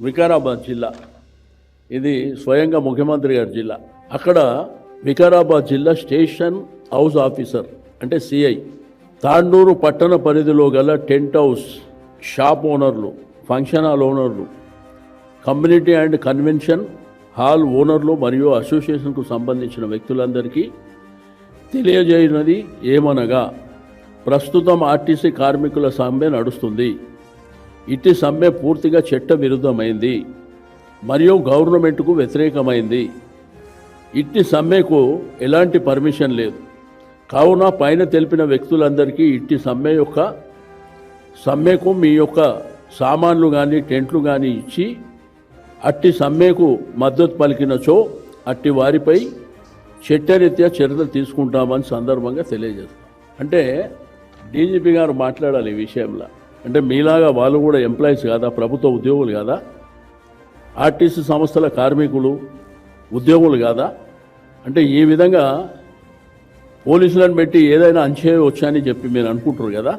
వికారాబాద్ జిల్లా, ఇది స్వయంగా ముఖ్యమంత్రి గారి జిల్లా. అక్కడ వికారాబాద్ జిల్లా స్టేషన్ హౌస్ ఆఫీసర్ అంటే సిఐ, తాండూరు పట్టణ పరిధిలో గల టెంట్ హౌస్ షాప్ ఓనర్లు, ఫంక్షన్ హాల్ ఓనర్లు, కమ్యూనిటీ అండ్ కన్వెన్షన్ హాల్ ఓనర్లు మరియు అసోసియేషన్కు సంబంధించిన వ్యక్తులందరికీ తెలియజేయనది ఏమనగా, ప్రస్తుతం ఆర్టీసీ కార్మికుల సమ్మె నడుస్తుంది. ఇట్టి సమ్మె పూర్తిగా చట్ట విరుద్ధమైంది మరియు గవర్నమెంట్కు వ్యతిరేకమైంది. ఇట్టి సమ్మెకు ఎలాంటి పర్మిషన్ లేదు. కావున పైన తెలిపిన వ్యక్తులందరికీ ఇట్టి సమ్మెకు మీ యొక్క సామాన్లు కానీ టెంట్లు కానీ ఇచ్చి అట్టి సమ్మెకు మద్దతు పలికినచో అట్టి వారిపై చట్టరీత్యా చర్యలు తీసుకుంటామని సందర్భంగా తెలియజేస్తాం. అంటే డీజీపీ గారు మాట్లాడాలి ఈ విషయంలో. అంటే మీలాగా వాళ్ళు కూడా ఎంప్లాయీస్ కాదా, ప్రభుత్వ ఉద్యోగులు కాదా, ఆర్టీసీ సంస్థల కార్మికులు ఉద్యోగులు కాదా? అంటే ఈ విధంగా పోలీసులను పెట్టి ఏదైనా అంచే వచ్చాయని చెప్పి మీరు అనుకుంటారు కదా.